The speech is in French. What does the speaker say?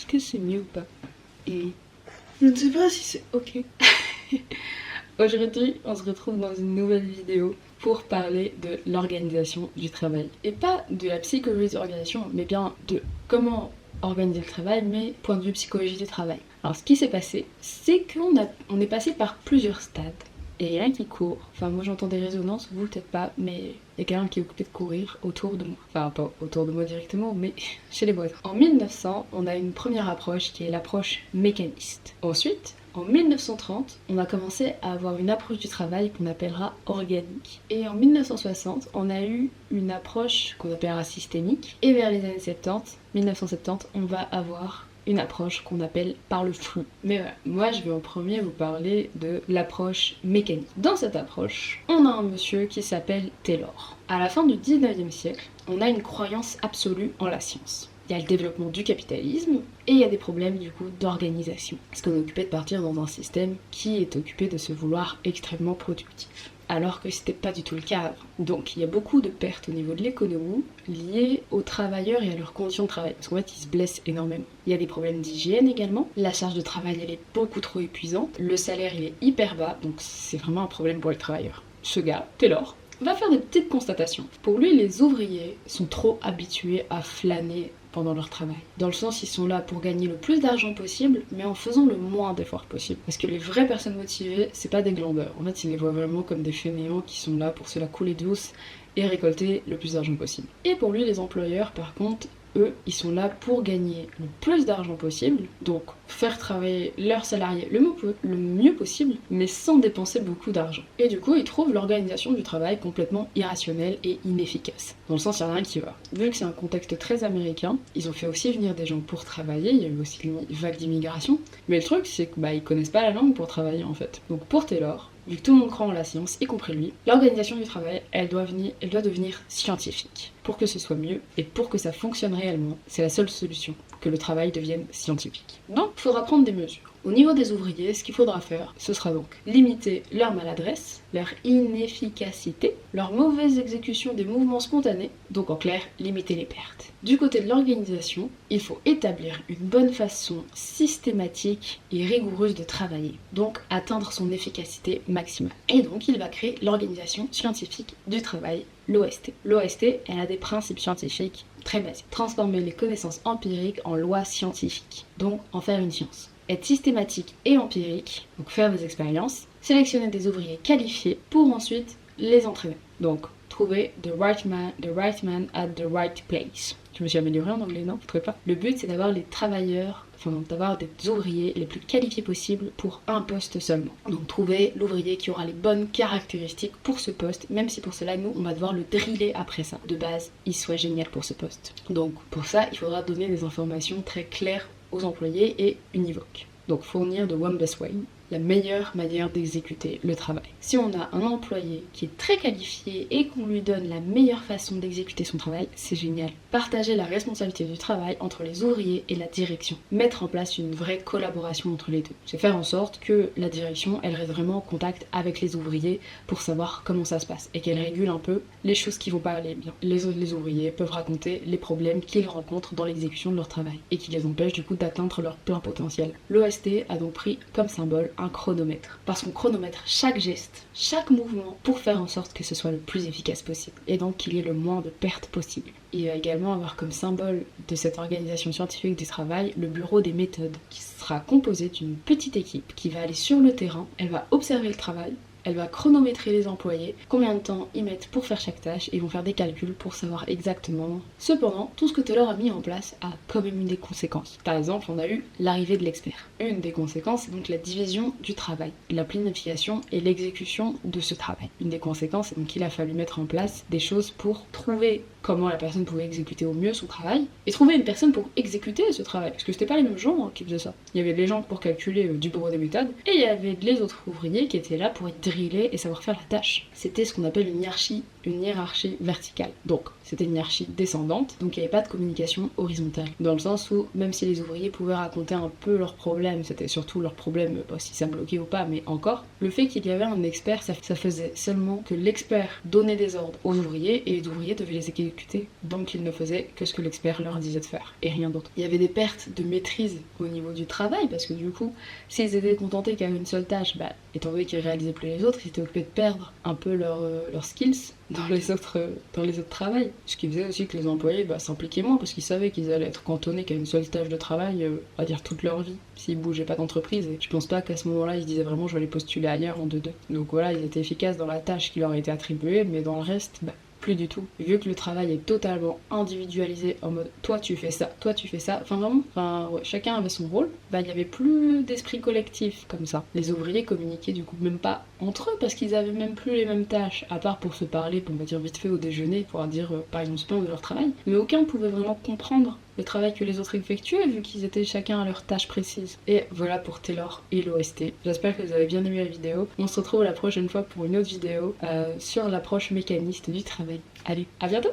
Est-ce que c'est mieux ou pas? Je ne sais pas si c'est ok. Aujourd'hui, on se retrouve dans une nouvelle vidéo pour parler de l'organisation du travail. Et pas de la psychologie de l'organisation, mais bien de comment organiser le travail, mais point de vue psychologie du travail. Alors ce qui s'est passé, c'est qu'on est passé par plusieurs stades. Et il y a un qui court. Enfin, moi j'entends des résonances, vous peut-être pas, mais il y a quelqu'un qui est occupé de courir autour de moi. Enfin, pas autour de moi directement, mais chez les voisins. En 1900, on a une première approche qui est l'approche mécaniste. Ensuite, en 1930, on a commencé à avoir une approche du travail qu'on appellera organique. Et en 1960, on a eu une approche qu'on appellera systémique. Et vers les années 70, 1970, on va avoir une approche qu'on appelle par le flux. Mais voilà, moi je vais en premier vous parler de l'approche mécanique. Dans cette approche, on a un monsieur qui s'appelle Taylor. À la fin du 19e siècle, on a une croyance absolue en la science. Il y a le développement du capitalisme et il y a des problèmes du coup d'organisation. Parce qu'on est occupé de partir dans un système qui est occupé de se vouloir extrêmement productif. Alors que c'était pas du tout le cas avant. Donc il y a beaucoup de pertes au niveau de l'économie liées aux travailleurs et à leurs conditions de travail. Parce qu'en fait ils se blessent énormément. Il y a des problèmes d'hygiène également. La charge de travail elle est beaucoup trop épuisante. Le salaire il est hyper bas. Donc c'est vraiment un problème pour les travailleurs. Ce gars, Taylor, va faire des petites constatations. Pour lui, les ouvriers sont trop habitués à flâner pendant leur travail. Dans le sens, ils sont là pour gagner le plus d'argent possible, mais en faisant le moins d'efforts possible. Parce que les vraies personnes motivées, c'est pas des glandeurs. En fait, ils les voient vraiment comme des fainéants qui sont là pour se la couler douce et récolter le plus d'argent possible. Et pour lui, les employeurs, par contre, eux, ils sont là pour gagner le plus d'argent possible, donc faire travailler leurs salariés le mieux possible, mais sans dépenser beaucoup d'argent. Et du coup, ils trouvent l'organisation du travail complètement irrationnelle et inefficace. Dans le sens, il n'y a rien qui va. Vu que c'est un contexte très américain, ils ont fait aussi venir des gens pour travailler, il y a eu aussi une vague d'immigration, mais le truc, c'est que ils connaissent pas la langue pour travailler en fait. Donc pour Taylor, vu que tout le monde croit en la science, y compris lui, l'organisation du travail, elle doit devenir scientifique. Pour que ce soit mieux et pour que ça fonctionne réellement, c'est la seule solution, que le travail devienne scientifique. Donc, il faudra prendre des mesures. Au niveau des ouvriers, ce qu'il faudra faire, ce sera donc limiter leur maladresse, leur inefficacité, leur mauvaise exécution des mouvements spontanés, donc en clair, limiter les pertes. Du côté de l'organisation, il faut établir une bonne façon systématique et rigoureuse de travailler, donc atteindre son efficacité maximale. Et donc, il va créer l'organisation scientifique du travail, l'OST. L'OST, elle a des principes scientifiques très basiques. Transformer les connaissances empiriques en lois scientifiques, donc en faire une science. Être systématique et empirique, donc faire des expériences, sélectionner des ouvriers qualifiés pour ensuite les entraîner. Donc, trouver the right man at the right place. Je me suis améliorée en anglais, non? Vous trouvez pas? Le but, c'est d'avoir d'avoir des ouvriers les plus qualifiés possibles pour un poste seulement. Donc, trouver l'ouvrier qui aura les bonnes caractéristiques pour ce poste, même si pour cela, nous, on va devoir le driller après ça. De base, il soit génial pour ce poste. Donc, pour ça, il faudra donner des informations très claires aux employés et univoques. Donc fournir the one best way, la meilleure manière d'exécuter le travail. Si on a un employé qui est très qualifié et qu'on lui donne la meilleure façon d'exécuter son travail, c'est génial. Partager la responsabilité du travail entre les ouvriers et la direction. Mettre en place une vraie collaboration entre les deux. C'est faire en sorte que la direction, elle reste vraiment en contact avec les ouvriers pour savoir comment ça se passe et qu'elle régule un peu les choses qui vont pas aller bien. Les ouvriers peuvent raconter les problèmes qu'ils rencontrent dans l'exécution de leur travail et qui les empêchent du coup d'atteindre leur plein potentiel. L'OST a donc pris comme symbole un chronomètre. Parce qu'on chronomètre chaque geste, chaque mouvement pour faire en sorte que ce soit le plus efficace possible et donc qu'il y ait le moins de pertes possible. Il va également avoir comme symbole de cette organisation scientifique du travail le bureau des méthodes qui sera composé d'une petite équipe qui va aller sur le terrain, elle va observer le travail, elle va chronométrer les employés, combien de temps ils mettent pour faire chaque tâche, et ils vont faire des calculs pour savoir exactement. Cependant, tout ce que Taylor a mis en place a quand même eu des conséquences. Par exemple, on a eu l'arrivée de l'expert. Une des conséquences, c'est donc la division du travail, la planification et l'exécution de ce travail. Une des conséquences, c'est donc qu'il a fallu mettre en place des choses pour trouver comment la personne pouvait exécuter au mieux son travail, et trouver une personne pour exécuter ce travail, parce que c'était pas les mêmes gens qui faisaient ça. Il y avait les gens pour calculer du bureau des méthodes, et il y avait les autres ouvriers qui étaient là pour être drillés et savoir faire la tâche. C'était ce qu'on appelle une hiérarchie une hiérarchie verticale. Donc c'était une hiérarchie descendante, donc il n'y avait pas de communication horizontale. Dans le sens où même si les ouvriers pouvaient raconter un peu leurs problèmes, c'était surtout leurs problèmes, si ça bloquait ou pas, mais encore, le fait qu'il y avait un expert, ça faisait seulement que l'expert donnait des ordres aux ouvriers et les ouvriers devaient les exécuter. Donc ils ne faisaient que ce que l'expert leur disait de faire et rien d'autre. Il y avait des pertes de maîtrise au niveau du travail parce que du coup, s'ils étaient contentés qu'à une seule tâche, étant donné qu'ils réalisaient plus les autres, ils étaient occupés de perdre un peu leurs skills dans les autres travails. Ce qui faisait aussi que les employés s'impliquaient moins parce qu'ils savaient qu'ils allaient être cantonnés qu'à une seule tâche de travail, on va dire toute leur vie, s'ils bougeaient pas d'entreprise. Et je pense pas qu'à ce moment-là, ils se disaient vraiment je vais aller postuler ailleurs en 2-2. Donc voilà, ils étaient efficaces dans la tâche qui leur a été attribuée, mais dans le reste, plus du tout. Vu que le travail est totalement individualisé en mode toi tu fais ça, enfin vraiment, ouais, chacun avait son rôle, il n'y avait plus d'esprit collectif comme ça. Les ouvriers communiquaient du coup même pas entre eux parce qu'ils avaient même plus les mêmes tâches, à part pour se parler, on va dire vite fait au déjeuner, pour dire par exemple ce de leur travail, mais aucun pouvait vraiment comprendre le travail que les autres effectuaient vu qu'ils étaient chacun à leur tâche précise. Et voilà pour Taylor et l'OST. J'espère que vous avez bien aimé la vidéo. On se retrouve la prochaine fois pour une autre vidéo sur l'approche mécaniste du travail. Allez, à bientôt!